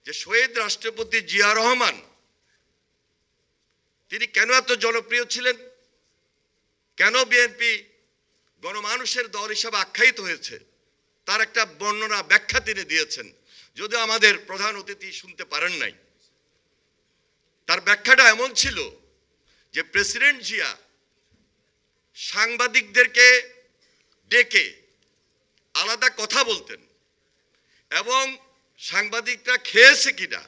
যে শহীদ রাষ্ট্রপতি জিয়া রহমান তিনি কেন এত জনপ্রিয় ছিলেন, কেন বিএনপি গণমানুষের দল হিসাবে আখ্যায়িত হয়েছে, তার একটা বর্ণনা ব্যাখ্যা তিনি দিয়েছেন। যদিও আমাদের প্রধান অতিথি শুনতে পারেন নাই। তার ব্যাখ্যাটা এমন ছিল যে প্রেসিডেন্ট জিয়া সাংবাদিকদেরকে ডেকে আলাদা কথা বলতেন এবং সাংবাদিকরা খেয়েছে কিনা,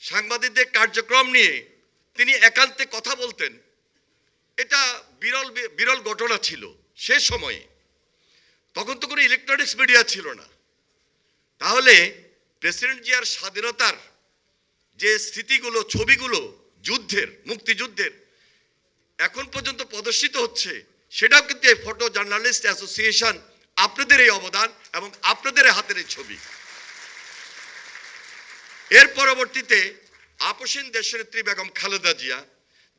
সাংবাদিকদের কার্যক্রম নিয়ে তিনি একান্তে কথা বলতেন। এটা বিরল ঘটনা ছিল সে সময়ে। তখন তো কোনো ইলেকট্রনিক্স মিডিয়া ছিল না। তাহলে প্রেসিডেন্ট জিয়ার স্বাধীনতার যে স্মৃতিগুলো, ছবিগুলো যুদ্ধের, মুক্তিযুদ্ধের এখন পর্যন্ত প্রদর্শিত হচ্ছে, সেটাও কিন্তু এই ফটো জার্নালিস্ট অ্যাসোসিয়েশন, আপনাদের এই অবদান এবং আপনাদের হাতের এই ছবি। এর পরবর্তীতে আপসহীন দেশনেত্রী বেগম খালেদা জিয়া,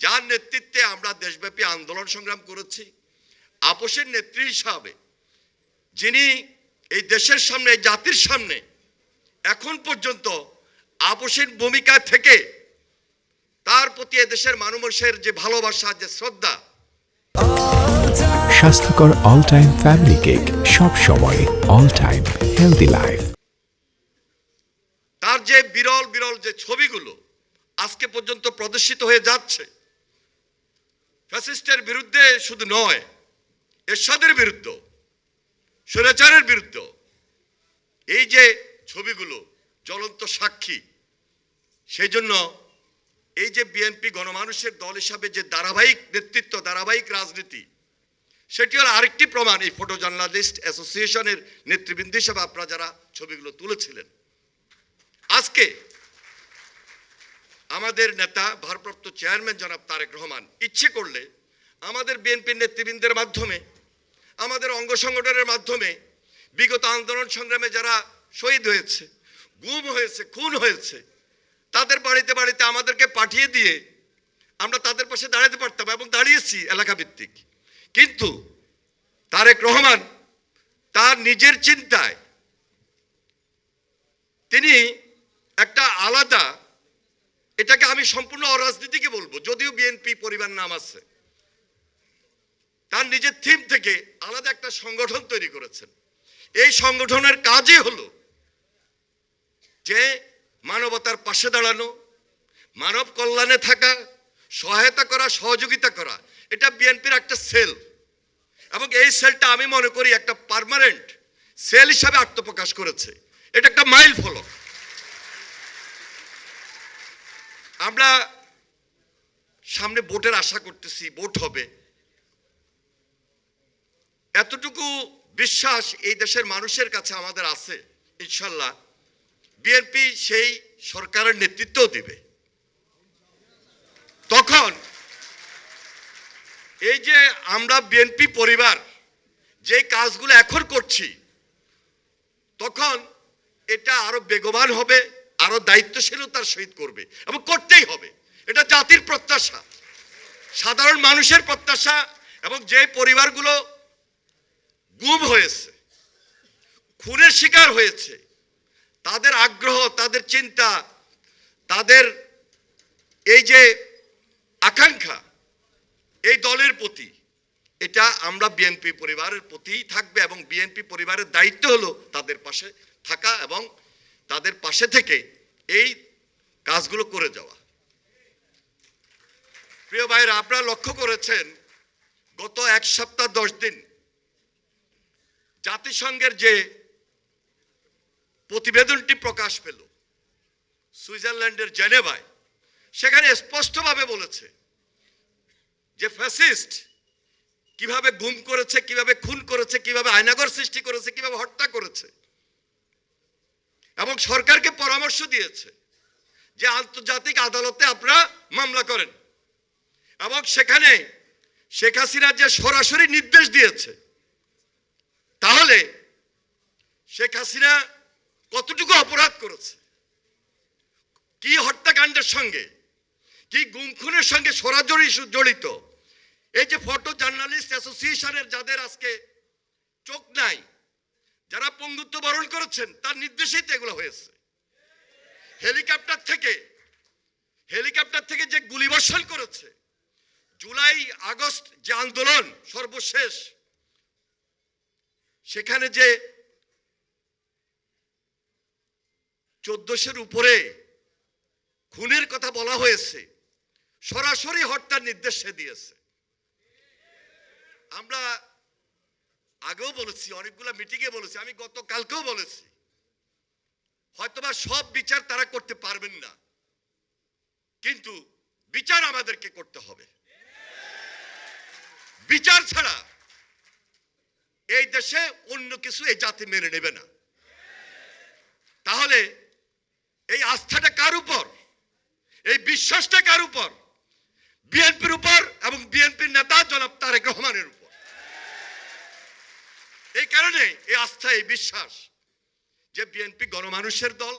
যার নেতৃত্বে আমরা দেশব্যাপী আন্দোলন সংগ্রাম করেছি, আপসহীন নেত্রী হিসাবে যিনি এই দেশের সামনে, এই জাতির সামনে এখন পর্যন্ত আপসহীন ভূমিকা থেকে তার প্রতি এদেশের মানুষের যে ভালোবাসা, যে শ্রদ্ধা। স্বাস্থ্যকর অল টাইম ফ্যামিলি কেক, সব সময় অল টাইম হেলদি লাইফ। তার যে বিরল যে ছবিগুলো আজকে পর্যন্ত প্রদর্শিত হয়ে যাচ্ছে, ফ্যাসিস্টের বিরুদ্ধে শুধু নয়, এরশাদের বিরুদ্ধে, স্বৈরাচারের বিরুদ্ধে, এই যে ছবিগুলো জ্বলন্ত সাক্ষী। সেই জন্য এই যে বিএনপি গণমানুষের দল হিসাবে যে ধারাবাহিক নেতৃত্ব, ধারাবাহিক রাজনীতি, সেটি হল আরেকটি প্রমাণ। এই ফটো জার্নালিস্ট অ্যাসোসিয়েশনের নেতৃবৃন্দ হিসাবে আপনারা যারা ছবিগুলো তুলেছিলেন, আজকে আমাদের নেতা ভারপ্রাপ্ত চেয়ারম্যান জনাব তারেক রহমান ইচ্ছে করলে আমাদের বিএনপির নেতৃবৃন্দের মাধ্যমে, আমাদের অঙ্গ সংগঠনের মাধ্যমে বিগত আন্দোলন সংগ্রামে যারা শহীদ হয়েছে, গুম হয়েছে, খুন হয়েছে, তাদের বাড়িতে বাড়িতে আমাদেরকে পাঠিয়ে দিয়ে আমরা তাদের পাশে দাঁড়াতে পারতাম এবং দাঁড়িয়েছি এলাকা ভিত্তিক। কিন্তু তারেক রহমান তার নিজের চিন্তায় তিনি একটা আলাদা, এটাকে আমি সম্পূর্ণ অরাজনীতিকে বলবো, যদিও বিএনপি পরিবার নাম আছে, তার নিজের থিম থেকে আলাদা একটা সংগঠন তৈরি করেছেন। এই সংগঠনের কাজই হলো যে মানবতার পাশে দাঁড়ানো, মানব কল্যাণে থাকা, সহায়তা করা, সহযোগিতা করা। এটা বিএনপির একটা সেল এবং এই সেলটা আমি মনে করি একটা পার্মানেন্ট সেল হিসাবে আত্মপ্রকাশ করেছে। এটা একটা মাইল ফলক। আমরা সামনে ভোটের আশা করতেছি, ভোট হবে, এতটুকু বিশ্বাস এই দেশের মানুষের কাছে আমাদের আছে। ইনশাল্লাহ বিএনপি সেই সরকারের নেতৃত্ব দিবে। তখন এই যে আমরা বিএনপি পরিবার যে কাজগুলো এখন করছি, তখন এটা আরো বেগবান হবে, আরো দায়িত্বশীলতার সহিত করবে এবং করতেই হবে। এটা জাতির প্রত্যাশা, সাধারণ মানুষের প্রত্যাশা। এবং যে পরিবারগুলো গুম হয়েছে, খুনের শিকার হয়েছে, তাদের আগ্রহ, তাদের চিন্তা, তাদের এই যে আকাঙ্ক্ষা এই দলের প্রতি, এটা আমরা বিএনপি পরিবারের প্রতিই থাকবে এবং বিএনপি পরিবারের দায়িত্ব হলো তাদের পাশে থাকা এবং তাদের পাশে থেকে এই কাজগুলো করে যাওয়া। প্রিয় ভাইরা, আপনারা লক্ষ্য করেছেন গত 1 সপ্তাহ 10 দিন জাতিসংঘের যে প্রতিবেদনটি প্রকাশ পেল সুইজারল্যান্ডের জেনেভায়, সেখানে স্পষ্টভাবে বলেছে যে ফ্যাসিস্ট কিভাবে গুম করেছে, কিভাবে খুন করেছে, কিভাবে আয়নাঘর সৃষ্টি করেছে, কিভাবে হত্যা করেছে। এবং সরকারকে পরামর্শ দিয়েছে যে আন্তর্জাতিক আদালতে আপনারা মামলা করেন। এবং সেখানে শেখ হাসিনা যে সরাসরি নির্দেশ দিয়েছে, তাহলে শেখ হাসিনা কতটুকু অপরাধ করেছে, কি হত্যাকাণ্ডের সঙ্গে, কি গুম খুনের সঙ্গে সরাসরি জড়িত। এই যে ফটো জার্নালিস্ট অ্যাসোসিয়েশনের যাদের আজকে চোখ নাই, যারা পঙ্গুত্ব বরণ করেছেন তার নির্দেশেই তো এগুলো হয়েছে। হেলিকপ্টার থেকে যে গুলিবর্ষণ করেছে, জুলাই আগস্ট যে আন্দোলন সর্বশেষ, সেখানে যে 1400-র উপরে খুনের কথা বলা হয়েছে, সরাসরি হত্যার নির্দেশ সে দিয়েছে। আমরা আগেও বলেছি, অনেকগুলো মিটিংয়ে বলেছি, আমি গতকালকেও বলেছি, হয়তোবা সব বিচার তারা করতে পারবেন না, কিন্তু বিচার আমাদেরকে করতে হবে। বিচার ছাড়া এই দেশে অন্য কিছু এই জাতি মেনে নেবে না। তাহলে এই আস্থাটা কার উপর, এই বিশ্বাসটা কার উপর? বিএনপির উপর এবং বিএনপির নেতা জনাব তারেক রহমানের উপর। এই কারণে এই আস্থা, এই বিশ্বাস যে বিএনপি গণমানুষের দল,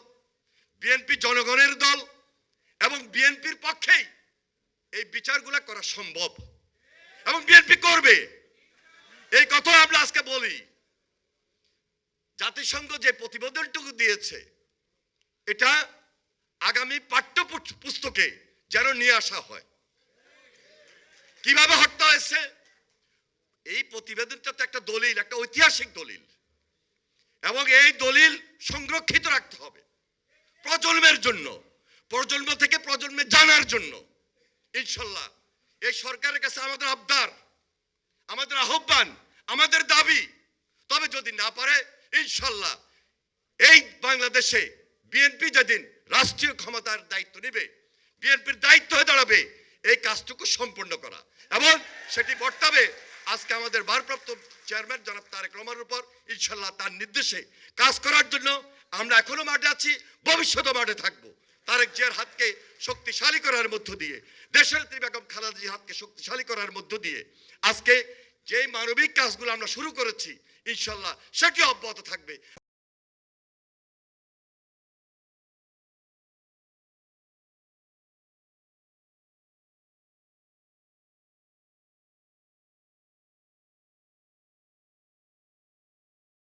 বিএনপি জনগণের দল, এবং বিএনপির পক্ষেই এই বিচারগুলো করা সম্ভব এবং বিএনপি করবে। এই কথা আমরা আজকে বলি। জাতিসংঘ যে প্রতিবেদনটুকু দিয়েছে, এটা আগামী পাঠ্য পুস্তকে যেন নিয়ে আসা হয়। কিভাবে হত্যা হয়েছে, এই প্রতিবেদনটা তো একটা দলিল, একটা ঐতিহাসিক দলিল, এবং এই দলিল সংরক্ষিত রাখতে হবে প্রজন্মের জন্য, প্রজন্ম থেকে প্রজন্মে জানার জন্য। ইনশাল্লাহ এই সরকারের কাছে আমাদের আবদার, আমাদের আহ্বান, আমাদের দাবি, তবে যদি না পারে ইনশাল্লাহ এই বাংলাদেশে বিএনপি যেদিন রাষ্ট্রীয় ক্ষমতার দায়িত্ব নেবে, বিএনপির দায়িত্ব হয়ে দাঁড়াবে এই কাজটুকু সম্পন্ন করা, এবং সেটি বর্তাবে আজকে আমাদের ভারপ্রাপ্ত চেয়ারম্যান জনাব তারেক রহমানের উপর। ইনশাল্লাহ তার নির্দেশে কাজ করার জন্য আমরা এখনো মাঠে আছি, ভবিষ্যতে মাঠে থাকবো। তারেক জিয়ার হাতকে শক্তিশালী করার মধ্য দিয়ে, দেশের বেগম খালেদা জিয়ার হাতকে শক্তিশালী করার মধ্য দিয়ে আজকে যে মানবিক কাজগুলো আমরা শুরু করেছি, ইনশাল্লাহ সেটি অব্যাহত থাকবে।